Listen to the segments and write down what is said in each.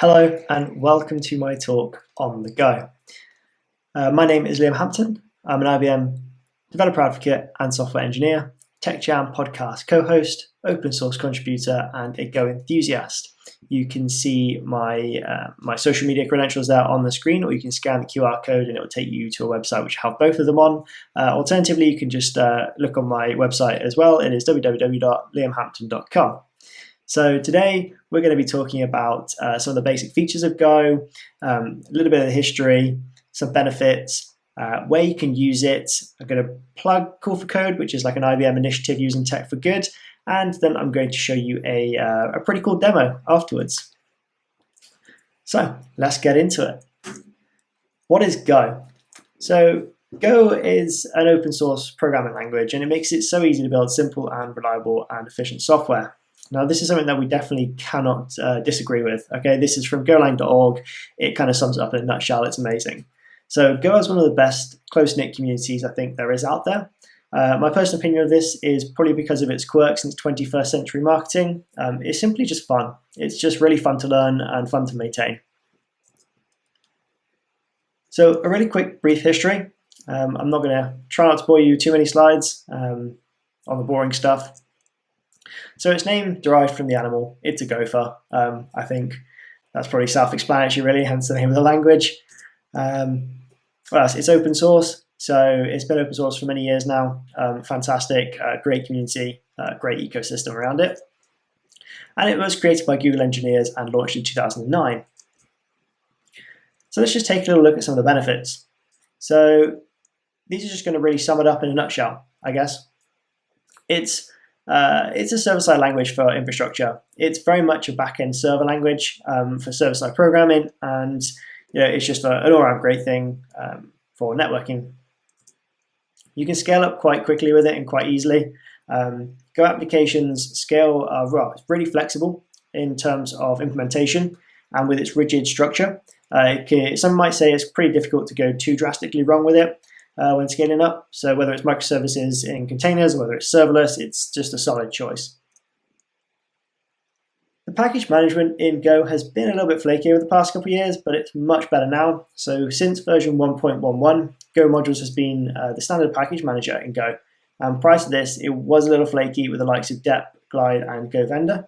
Hello and welcome to my talk on the Go. My name is Hampton. I'm an IBM developer advocate and software engineer, Tech Jam podcast co-host, open source contributor, and a Go enthusiast. You can see my social media credentials there on the screen, or you can scan the QR code and it will take you to a website which have both of them on. Alternatively, you can just look on my website as well. It is www.liamhampton.com. So today we're going to be talking about some of the basic features of Go, a little bit of the history, some benefits, where you can use it. I'm going to plug Call for Code, which is like an IBM initiative using tech for good, and then I'm going to show you a pretty cool demo afterwards. So let's get into it. What is Go? So Go is an open source programming language, and it makes it so easy to build simple and reliable and efficient software. Now, this is something that we definitely cannot disagree with. Okay, this is from Golang.org. It kind of sums it up in a nutshell. It's amazing. So Go is one of the best close-knit communities I think there is out there. My personal opinion of this is probably because of its quirks and its 21st century marketing. It's simply just fun. It's just really fun to learn and fun to maintain. So a really quick, brief history. I'm not going to try not to bore you too many slides on the boring stuff. So its name derived from the animal. It's a gopher. I think that's probably self-explanatory, really, hence the name of the language. It's open source, so it's been open source for many years now. Fantastic, great community, great ecosystem around it. And it was created by Google engineers and launched in 2009. So let's just take a little look at some of the benefits. So these are just going to really sum it up in a nutshell, I guess. It's a server-side language for infrastructure. It's very much a back-end server language for server-side programming, and it's just an all-around great thing for networking. You can scale up quite quickly with it and quite easily. Go applications scale it's really flexible in terms of implementation, and with its rigid structure, some might say it's pretty difficult to go too drastically wrong with it. When scaling up. So whether it's microservices in containers, or whether it's serverless, it's just a solid choice. The package management in Go has been a little bit flaky over the past couple of years, but it's much better now. So since version 1.11, Go modules has been the standard package manager in Go. Prior to this, it was a little flaky with the likes of dep, glide, and Go vendor.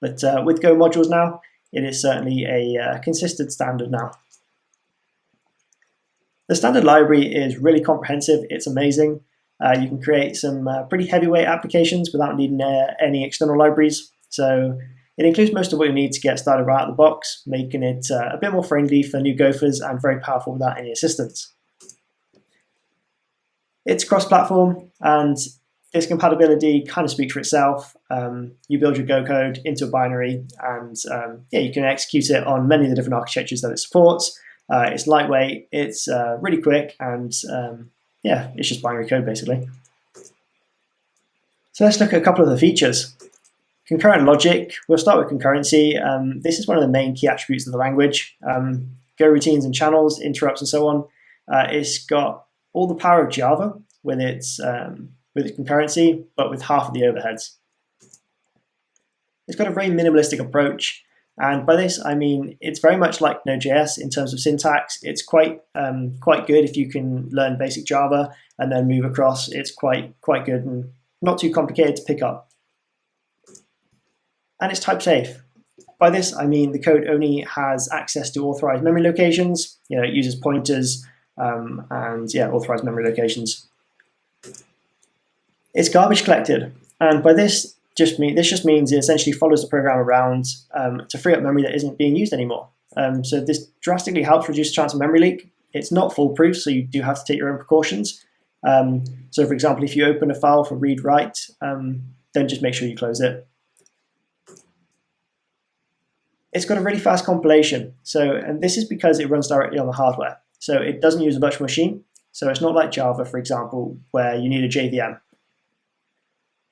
But with Go modules now, it is certainly a consistent standard now. The standard library is really comprehensive. It's amazing. You can create some pretty heavyweight applications without needing any external libraries. So it includes most of what you need to get started right out of the box, making it a bit more friendly for new Gophers and very powerful without any assistance. It's cross-platform, and this compatibility kind of speaks for itself. You build your Go code into a binary, and you can execute it on many of the different architectures that it supports. It's lightweight, it's really quick, and it's just binary code basically. So let's look at a couple of the features. Concurrent logic, we'll start with concurrency. This is one of the main key attributes of the language. Go routines and channels, interrupts and so on. It's got all the power of Java with its concurrency, but with half of the overheads. It's got a very minimalistic approach. And by this, I mean it's very much like Node.js in terms of syntax. It's quite good if you can learn basic Java and then move across. It's quite good and not too complicated to pick up. And it's type safe. By this, I mean the code only has access to authorized memory locations. It uses pointers authorized memory locations. It's garbage collected, and by this just means it essentially follows the program around to free up memory that isn't being used anymore. So this drastically helps reduce the chance of memory leak. It's not foolproof, so you do have to take your own precautions. So for example, if you open a file for read-write, then just make sure you close it. It's got a really fast compilation, and this is because it runs directly on the hardware. So it doesn't use a virtual machine, so it's not like Java, for example, where you need a JVM.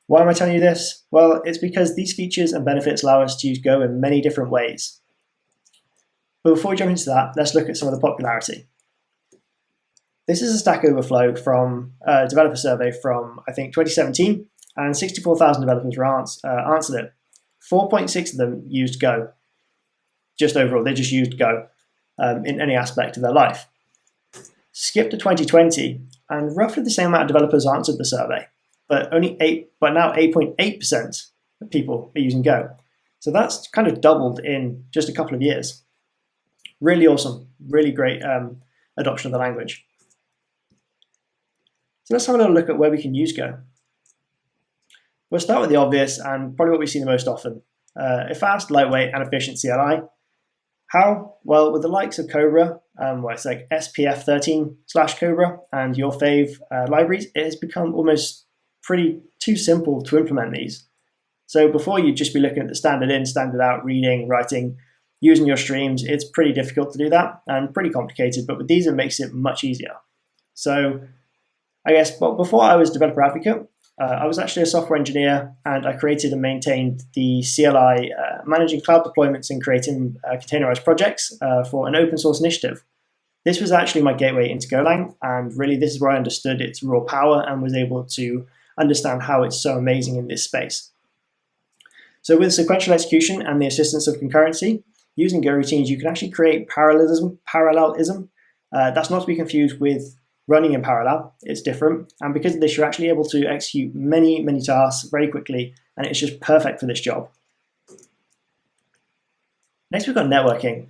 Why am I telling you this? Well, it's because these features and benefits allow us to use Go in many different ways. But before we jump into that, let's look at some of the popularity. This is a Stack Overflow from a developer survey from, I think, 2017, and 64,000 developers answered it. 4.6 of them used Go. just overall. They just used Go in any aspect of their life. Skip to 2020, and roughly the same amount of developers answered the survey, but now 8.8% of people are using Go. So that's kind of doubled in just a couple of years. Really awesome, really great adoption of the language. So let's have a little look at where we can use Go. We'll start with the obvious and probably what we see the most often. A fast, lightweight, and efficient CLI. How? Well, with the likes of Cobra, where it's like SPF13/Cobra and your fave libraries, it has become almost pretty too simple to implement these. So before you'd just be looking at the standard in, standard out, reading, writing, using your streams, it's pretty difficult to do that and pretty complicated, but with these it makes it much easier. So I guess before I was developer advocate, I was actually a software engineer, and I created and maintained the CLI, managing cloud deployments and creating containerized projects for an open source initiative. This was actually my gateway into Golang, and really this is where I understood its raw power and was able to understand how it's so amazing in this space. So with sequential execution and the assistance of concurrency, using Go routines, you can actually create parallelism. That's not to be confused with running in parallel. It's different, and because of this you're actually able to execute many tasks very quickly, and it's just perfect for this job. Next we've got networking.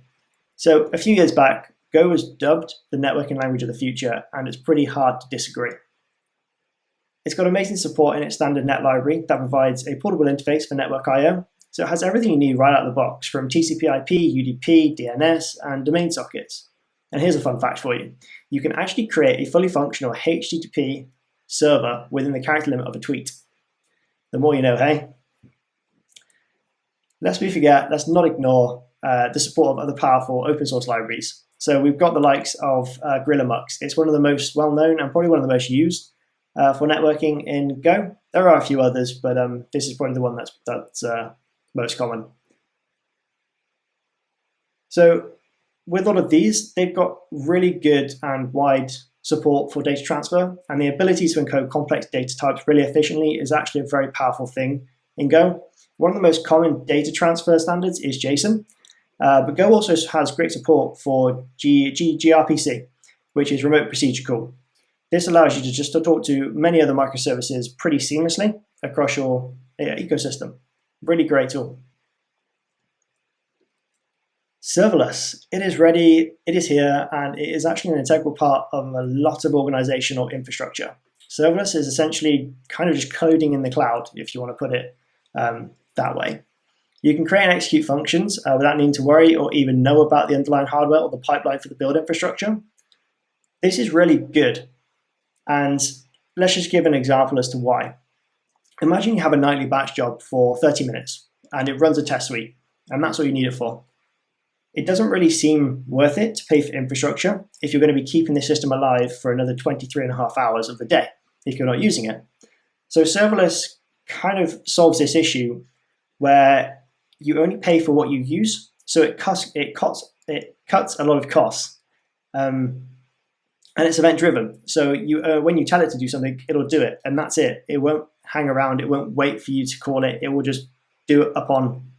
So a few years back, Go was dubbed the networking language of the future, and it's pretty hard to disagree. It's got amazing support in its standard net library that provides a portable interface for network I/O, so it has everything you need right out of the box, from TCP/IP, UDP, DNS, and domain sockets. And here's a fun fact for you. You can actually create a fully functional HTTP server within the character limit of a tweet. The more you know, hey? Let's not ignore the support of other powerful open source libraries. So we've got the likes of Gorilla Mux. It's one of the most well-known and probably one of the most used for networking in Go. There are a few others, but this is probably the one that's most common. So with all of these, they've got really good and wide support for data transfer, and the ability to encode complex data types really efficiently is actually a very powerful thing in Go. One of the most common data transfer standards is JSON, but Go also has great support for gRPC, which is remote procedure call. This allows you to just talk to many other microservices pretty seamlessly across your ecosystem. Really great tool. Serverless, it is ready, it is here, and it is actually an integral part of a lot of organizational infrastructure. Serverless is essentially kind of just coding in the cloud, if you want to put it that way. You can create and execute functions without needing to worry or even know about the underlying hardware or the pipeline for the build infrastructure. This is really good, and let's just give an example as to why. Imagine you have a nightly batch job for 30 minutes, and it runs a test suite, and that's what you need it for. It doesn't really seem worth it to pay for infrastructure if you're going to be keeping the system alive for another 23.5 hours of the day if you're not using it. So serverless kind of solves this issue where you only pay for what you use, so it cuts a lot of costs, and it's event driven. So when you tell it to do something, it'll do it, and that's it. It won't hang around. It won't wait for you to call it. It will just do it upon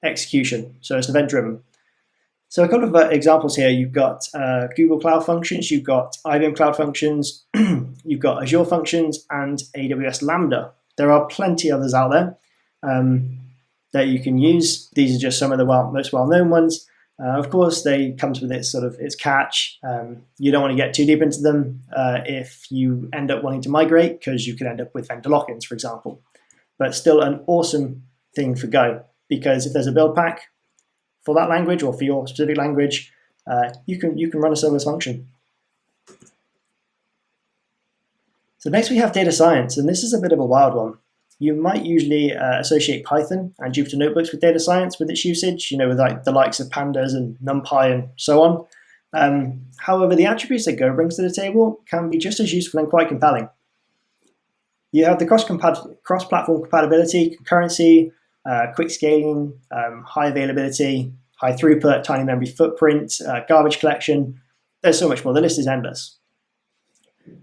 execution. So it's event driven. So a couple of examples here. You've got Google Cloud Functions, you've got IBM Cloud Functions, you've got Azure Functions, and AWS Lambda. There are plenty others out there that you can use. These are just some of the most well-known ones. Of course, they comes with its catch. You don't want to get too deep into them if you end up wanting to migrate, because you could end up with vendor lock-ins, for example. But still an awesome thing for Go, because if there's a build pack for that language or for your specific language, you can run a serverless function. So next we have data science, and this is a bit of a wild one. You might usually associate Python and Jupyter Notebooks with data science with its usage, with like the likes of pandas and NumPy and so on. However, the attributes that Go brings to the table can be just as useful and quite compelling. You have the cross-platform compatibility, concurrency, quick scaling, high availability, high throughput, tiny memory footprint, garbage collection. There's so much more. The list is endless.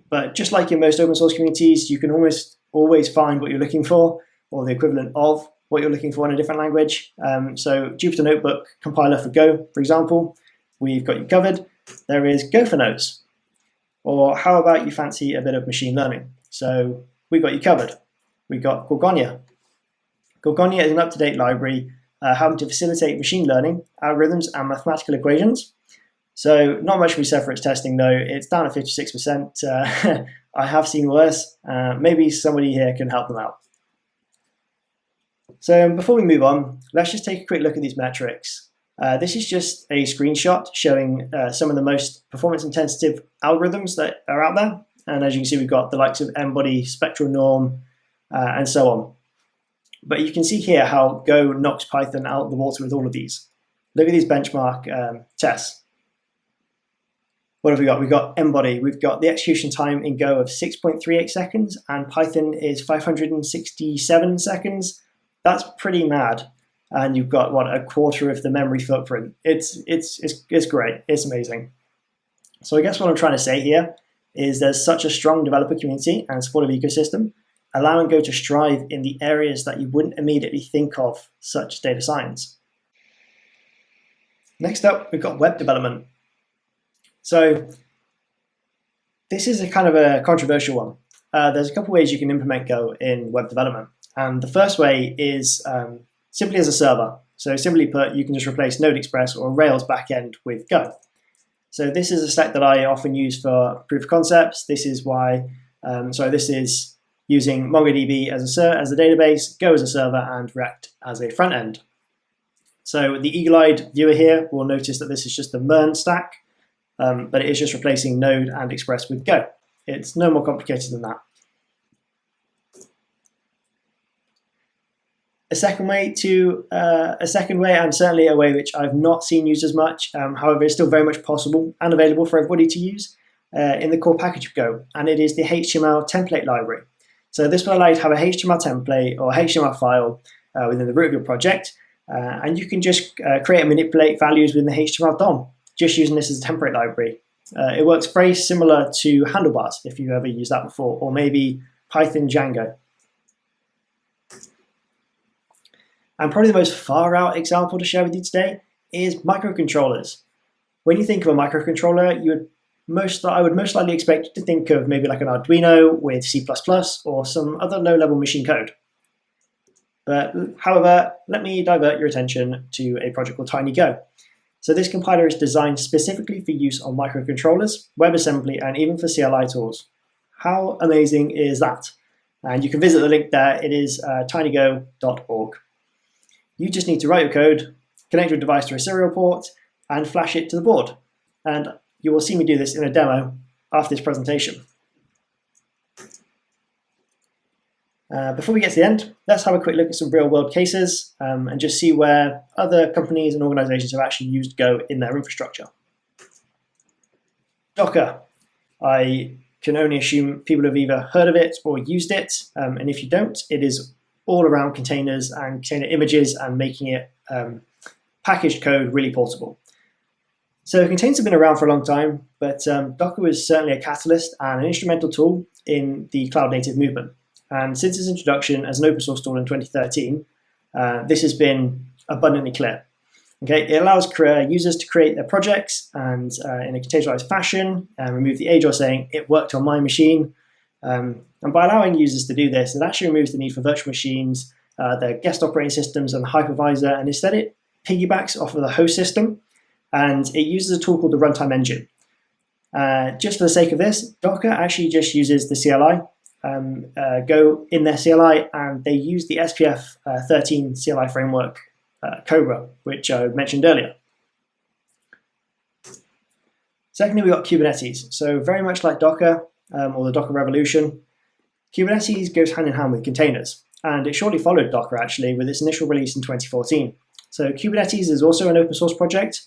But just like in most open source communities, you can almost always find what you're looking for, or the equivalent of what you're looking for in a different language. So Jupyter Notebook compiler for Go, for example, we've got you covered. There is Go for Nose. Or how about you fancy a bit of machine learning? So we've got you covered. We've got Gorgonia. Gorgonia is an up-to-date library helping to facilitate machine learning, algorithms, and mathematical equations. So not much we said for its testing though. It's down at 56%. I have seen worse. Maybe somebody here can help them out. So before we move on, let's just take a quick look at these metrics. This is just a screenshot showing some of the most performance-intensive algorithms that are out there. And as you can see, we've got the likes of M-body, spectral norm, and so on. But you can see here how Go knocks Python out of the water with all of these. Look at these benchmark tests. What have we got? We've got M-body. We've got the execution time in Go of 6.38 seconds, and Python is 567 seconds. That's pretty mad. And you've got, what, a quarter of the memory footprint. It's great. It's amazing. So I guess what I'm trying to say here is there's such a strong developer community and supportive ecosystem, allowing Go to strive in the areas that you wouldn't immediately think of, such as data science. Next up, we've got web development. So this is a kind of a controversial one. There's a couple ways you can implement Go in web development. And the first way is simply as a server. So simply put, you can just replace Node Express or Rails backend with Go. So this is a stack that I often use for proof of concepts. This is why, this is using MongoDB as a database, Go as a server, and React as a front end. So the eagle-eyed viewer here will notice that this is just a MERN stack, but it is just replacing Node and Express with Go. It's no more complicated than that. A second way, and certainly a way which I've not seen used as much, however, it's still very much possible and available for everybody to use in the core package of Go, and it is the HTML template library. So this will allow you to have a HTML template or HTML file within the root of your project, and you can just create and manipulate values within the HTML DOM, just using this as a template library. It works very similar to Handlebars, if you've ever used that before, or maybe Python Django. And probably the most far-out example to share with you today is microcontrollers. When you think of a microcontroller, I would most likely expect you to think of maybe like an Arduino with C++ or some other low-level machine code. But however, let me divert your attention to a project called TinyGo. So this compiler is designed specifically for use on microcontrollers, WebAssembly, and even for CLI tools. How amazing is that? And you can visit the link there. It is tinygo.org. You just need to write your code, connect your device to a serial port, and flash it to the board. And you will see me do this in a demo after this presentation. Before we get to the end, let's have a quick look at some real-world cases and just see where other companies and organizations have actually used Go in their infrastructure. Docker. I can only assume people have either heard of it or used it, and if you don't, it is all around containers and container images and making it packaged code really portable. So containers have been around for a long time, but Docker was certainly a catalyst and an instrumental tool in the cloud-native movement. And since its introduction as an open source tool in 2013, this has been abundantly clear. Okay, it allows users to create their projects and in a containerized fashion and remove the age or saying it worked on my machine. And by allowing users to do this, it actually removes the need for virtual machines, their guest operating systems, and the hypervisor, and instead it piggybacks off of the host system, and it uses a tool called the runtime engine. Just for the sake of this, Docker actually just uses the CLI, Go in their CLI, and they use the SPF 13 CLI framework, Cobra, which I mentioned earlier. Secondly, we've got Kubernetes. So very much like Docker, or the Docker revolution, Kubernetes goes hand in hand with containers, and it shortly followed Docker actually with its initial release in 2014. So Kubernetes is also an open source project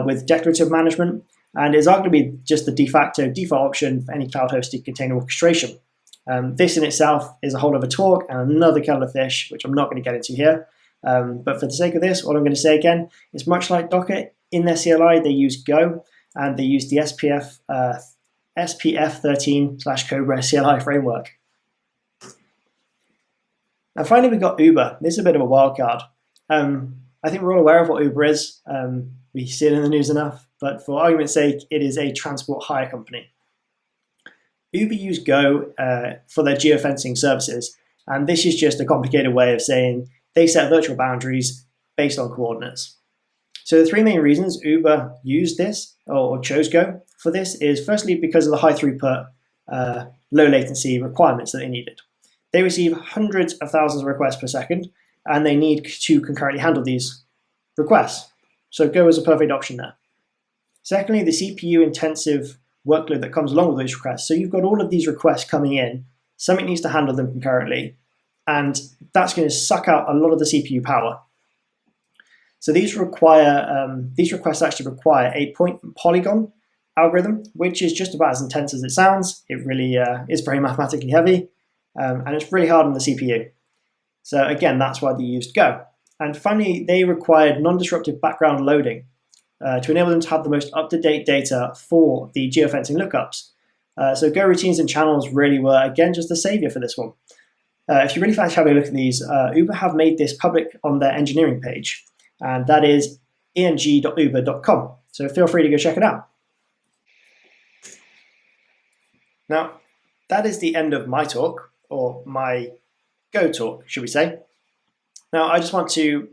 with declarative management, and is arguably just the de facto default option for any cloud-hosted container orchestration. This in itself is a whole other talk and another kettle of fish, which I'm not going to get into here. But for the sake of this, all I'm going to say again is much like Docker, in their CLI they use Go, and they use the SPF 13/Cobra CLI framework. And finally, we've got Uber. This is a bit of a wild card. I think we're all aware of what Uber is. We see it in the news enough, but for argument's sake, it is a transport hire company. Uber use Go for their geofencing services, and this is just a complicated way of saying they set virtual boundaries based on coordinates. So the three main reasons Uber used this or chose Go for this is firstly because of the high throughput, low latency requirements that they needed. They receive hundreds of thousands of requests per second, and they need to concurrently handle these requests. So Go is a perfect option there. Secondly, the CPU intensive workload that comes along with those requests. So you've got all of these requests coming in, something needs to handle them concurrently, and that's going to suck out a lot of the CPU power. So these requests actually require a point and polygon algorithm, which is just about as intense as it sounds. It really is very mathematically heavy, and it's really hard on the CPU. So again, that's why they used Go. And finally, they required non-disruptive background loading to enable them to have the most up-to-date data for the geofencing lookups. So Go routines and channels really were, again, just a savior for this one. If you really fancy having a look at these, Uber have made this public on their engineering page, and that is eng.uber.com. So feel free to go check it out. Now, that is the end of my talk, or my Go talk, should we say. Now, I just want to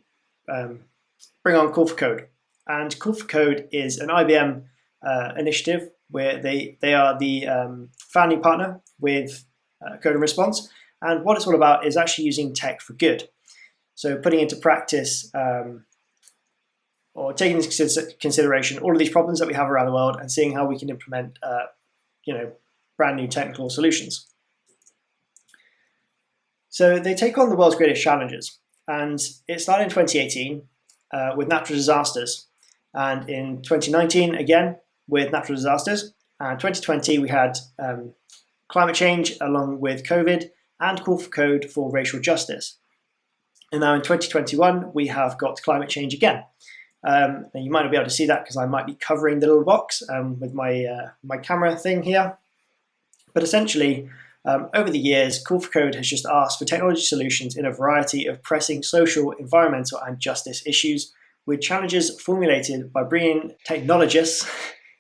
bring on Call for Code. And Call for Code is an IBM initiative where they are the founding partner with Code and Response. And what it's all about is actually using tech for good. So putting into practice or taking into consideration all of these problems that we have around the world and seeing how we can implement brand new technical solutions. So they take on the world's greatest challenges. And it started in 2018 with natural disasters. And in 2019, again, with natural disasters. And 2020, we had climate change along with COVID and Call for Code for racial justice. And now in 2021, we have got climate change again. And you might not be able to see that because I might be covering the little box with my camera thing here. But essentially, over the years, Call for Code has just asked for technology solutions in a variety of pressing social, environmental, and justice issues, with challenges formulated by bringing technologists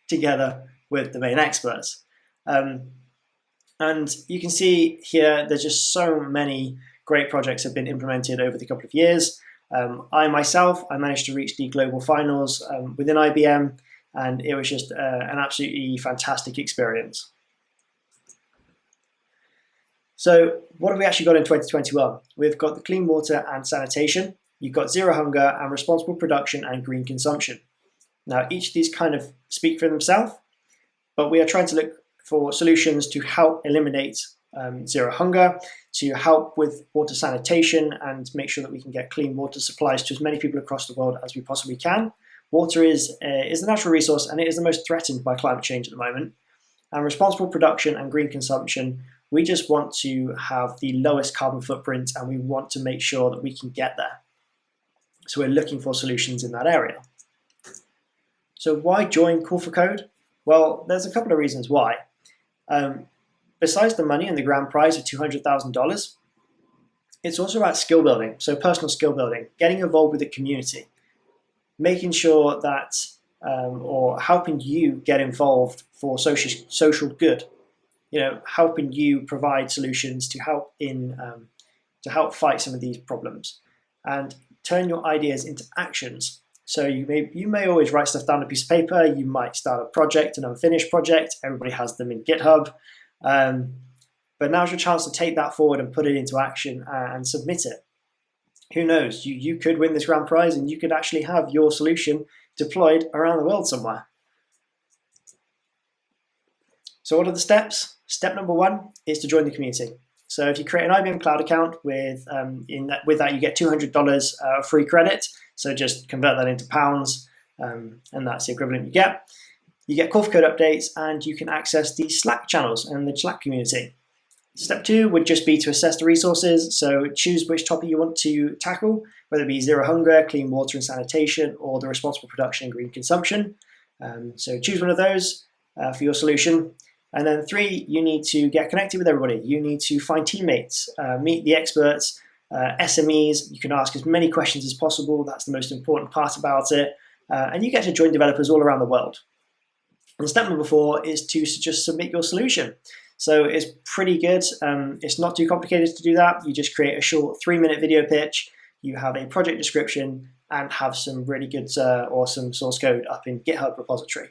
together with domain experts. And you can see here, there's just so many great projects have been implemented over the couple of years. I managed to reach the global finals within IBM, and it was just an absolutely fantastic experience. So what have we actually got in 2021? We've got the clean water and sanitation. You've got zero hunger and responsible production and green consumption. Now, each of these kind of speak for themselves, but we are trying to look for solutions to help eliminate zero hunger, to help with water sanitation and make sure that we can get clean water supplies to as many people across the world as we possibly can. Water is a natural resource, and it is the most threatened by climate change at the moment. And responsible production and green consumption, we just want to have the lowest carbon footprint, and we want to make sure that we can get there. So we're looking for solutions in that area. So why join Call for Code? Well, there's a couple of reasons why. Besides the money and the grand prize of $200,000, it's also about skill building, so personal skill building, getting involved with the community, making sure that, or helping you get involved for social good, helping you provide solutions to help fight some of these problems, and turn your ideas into actions. So you may always write stuff down on a piece of paper. You might start a project, an unfinished project. Everybody has them in GitHub. But now's your chance to take that forward and put it into action and submit it. Who knows? You could win this grand prize, and you could actually have your solution deployed around the world somewhere. So what are the steps? Step number 1 is to join the community. So if you create an IBM Cloud account with that you get $200 free credit. So just convert that into pounds, and that's the equivalent you get. You get Call for Code updates, and you can access the Slack channels and the Slack community. Step 2 would just be to assess the resources. So choose which topic you want to tackle, whether it be zero hunger, clean water and sanitation, or the responsible production and green consumption. So choose one of those for your solution. And then 3, you need to get connected with everybody. You need to find teammates, meet the experts, SMEs, you can ask as many questions as possible. That's the most important part about it. And you get to join developers all around the world. And step number 4 is to just submit your solution. So it's pretty good. It's not too complicated to do that. You just create a short 3-minute video pitch. You have a project description and have some really good, awesome source code up in GitHub repository.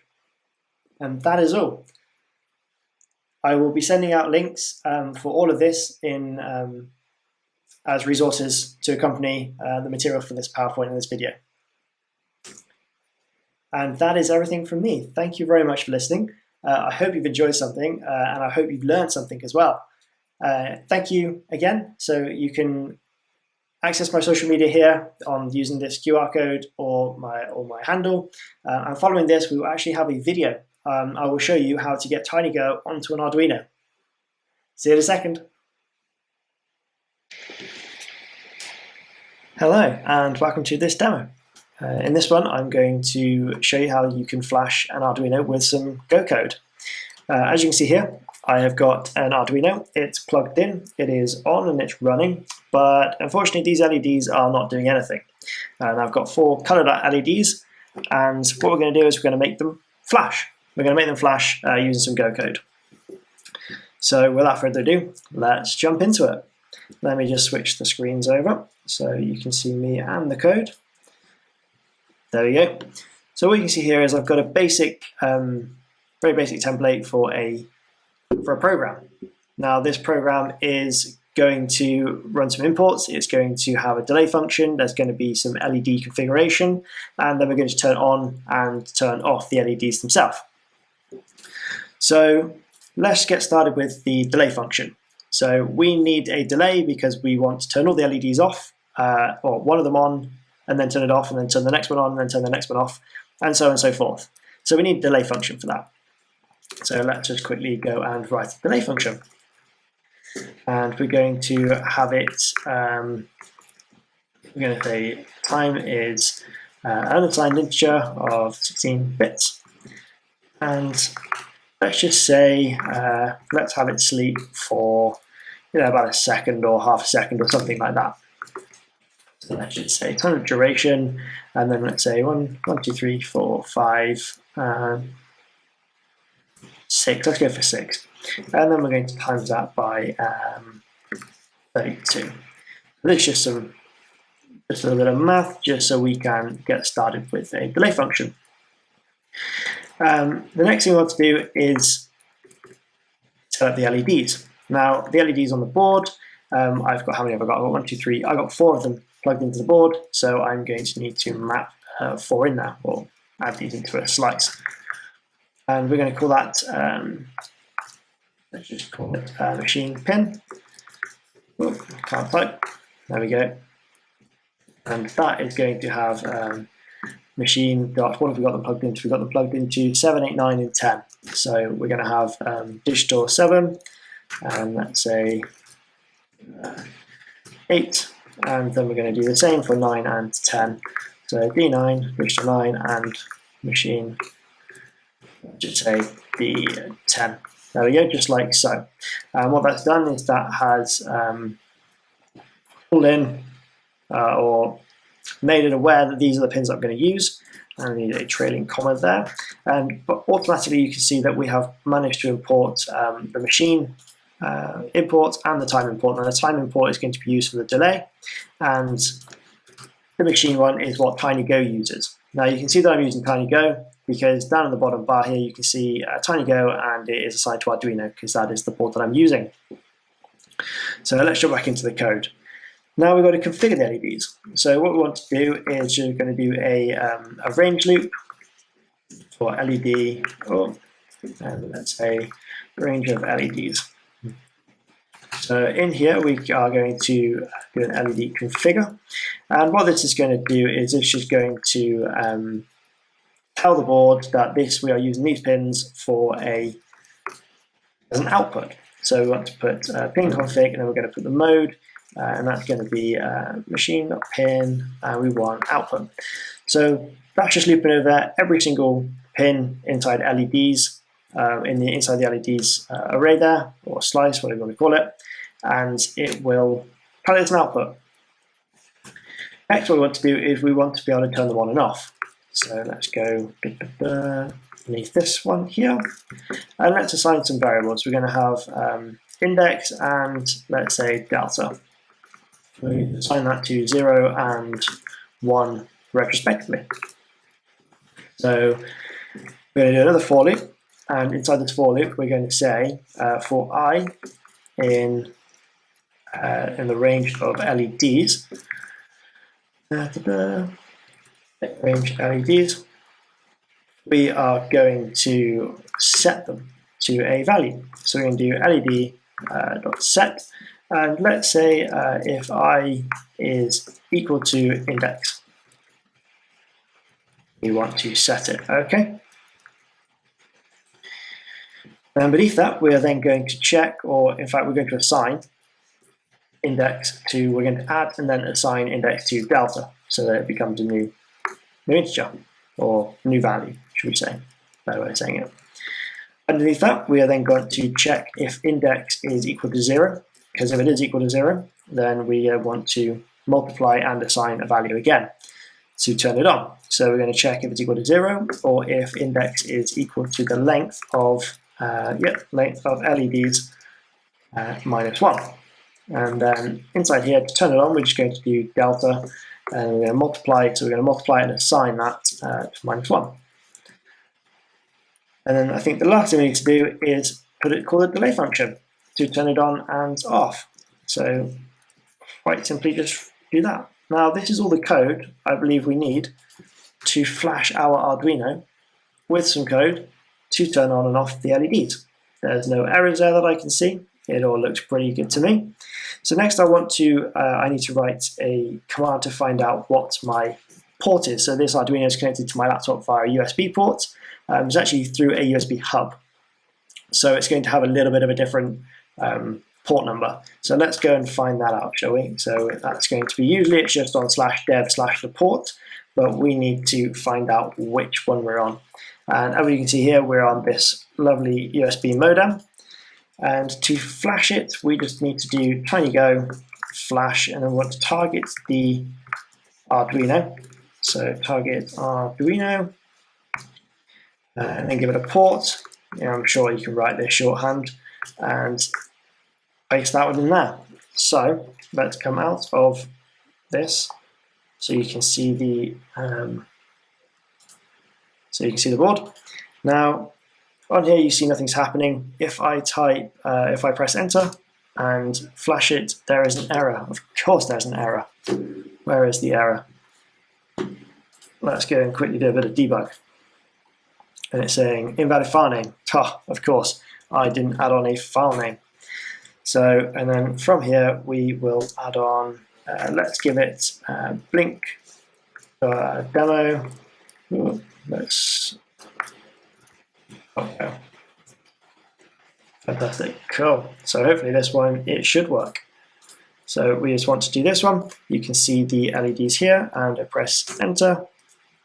And that is all. I will be sending out links for all of this in as resources to accompany the material for this PowerPoint and this video. And that is everything from me. Thank you very much for listening. I hope you've enjoyed something, and I hope you've learned something as well. Thank you again. So you can access my social media here on using this QR code or my handle. And following this, we will actually have a video. I will show you how to get TinyGo onto an Arduino. See you in a second. Hello, and welcome to this demo. In this one, I'm going to show you how you can flash an Arduino with some Go code. As you can see here, I have got an Arduino. It's plugged in, it is on and it's running, but unfortunately these LEDs are not doing anything. And I've got 4 colored LEDs, and what we're going to do is we're going to make them flash. We're going to make them flash using some Go code. So without further ado, let's jump into it. Let me just switch the screens over so you can see me and the code. There we go. So what you can see here is I've got a basic, very basic template for a program. Now this program is going to run some imports. It's going to have a delay function. There's going to be some LED configuration, and then we're going to turn on and turn off the LEDs themselves. So let's get started with the delay function. So we need a delay because we want to turn all the LEDs off, or one of them on, and then turn it off, and then turn the next one on, and then turn the next one off, and so on and so forth. So we need a delay function for that. So let's just quickly go and write a delay function. And we're going to have it, we're going to say time is an unassigned integer of 16 bits. And let's just say, let's have it sleep for about a second or half a second or something like that. So let's just say time of duration, and then let's say 1, 2, 3, 4, 5, 6. Let's go for 6. And then we're going to times that by 32. This is just a little bit of math, just so we can get started with a delay function. The next thing we want to do is set up the LEDs. Now, the LEDs on the board, I've got, how many have I got? I've got 1, 2, 3. I've got 4 of them plugged into the board, so I'm going to need to map 4 in there, or add these into a slice. And we're going to call that, let's just call it machine pin. Oh, can't type. There we go. And that is going to have machine dot, what have we got them plugged into? We've got them plugged into 7, 8, 9, and 10. So we're going to have digital 7, and let's say 8. And then we're going to do the same for 9 and 10. So D9, digital 9, and machine, just say D10. There we go, just like so. And what that's done is that has pulled in or made it aware that these are the pins I'm going to use. And I need a trailing comma there. But automatically you can see that we have managed to import the machine import and the time import. Now the time import is going to be used for the delay, and the machine one is what TinyGo uses. Now you can see that I'm using TinyGo because down in the bottom bar here you can see TinyGo, and it is assigned to Arduino because that is the board that I'm using. So let's jump back into the code. Now we've got to configure the LEDs. So what we want to do is we're going to do a range loop for LED, and let's say range of LEDs. So in here we are going to do an LED configure, and what this is going to do is it's just going to tell the board that we are using these pins for as an output. So we want to put pin config, and then we're going to put the mode, and that's going to be machine.pin, and we want output. So that's just looping over every single pin inside LEDs, inside the LEDs array there, or slice, whatever you want to call it, and it will tell it as an output. Next, what we want to do is we want to be able to turn them on and off. So let's go beneath this one here, and let's assign some variables. We're going to have index and let's say delta. We assign that to 0 and 1 retrospectively. So we're going to do another for loop, and inside this for loop we're going to say for I in the range of LEDs, range LEDs, we are going to set them to a value. So we're going to do LED dot set, and let's say if I is equal to index, we want to set it. Okay. And beneath that, we are then going to check, or in fact, we're going to assign index to, we're going to add and then assign index to delta, so that it becomes a new integer, or new value, should we say, better way of saying it. Underneath that, we are then going to check if index is equal to 0, because if it is equal to 0, then we want to multiply and assign a value again to turn it on. So we're going to check if it's equal to 0, or if index is equal to the length of LEDs minus 1. And then inside here, to turn it on, we're just going to do delta, and we're going to multiply. So we're going to multiply and assign that to minus 1. And then I think the last thing we need to do is call a delay function to turn it on and off. So quite simply just do that. Now this is all the code I believe we need to flash our Arduino with some code to turn on and off the LEDs. There's no errors there that I can see. It all looks pretty good to me. So next I need to write a command to find out what my port is. So this Arduino is connected to my laptop via a USB port. It's actually through a USB hub. So it's going to have a little bit of a different port number. So let's go and find that out, shall we? So that's going to be, usually it's just on /dev/the port, but we need to find out which one we're on. And as you can see here, we're on this lovely USB modem. And to flash it, we just need to do TinyGo flash, and then we want to target the Arduino. So target Arduino, and then give it a port. I'm sure you can write this shorthand and paste that one in there. So let's come out of this, so you can see the board. Now on here you see nothing's happening. If I press enter and flash it, there is an error. Of course there's an error. Where is the error? Let's go and quickly do a bit of debug. And it's saying invalid file name. Of course, I didn't add on a file name. So, and then from here we will add on, let's give it blink demo. Ooh, okay. Fantastic, cool. So hopefully this one, it should work. So we just want to do this one. You can see the LEDs here, and I press enter,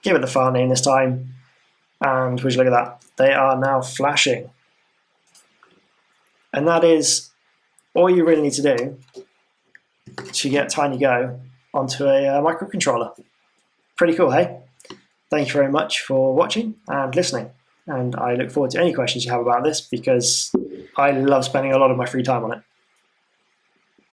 give it the file name this time, and would you look at that, they are now flashing. And that is all you really need to do to get TinyGo onto a microcontroller. Pretty cool, hey? Thank you very much for watching and listening. And I look forward to any questions you have about this, because I love spending a lot of my free time on it.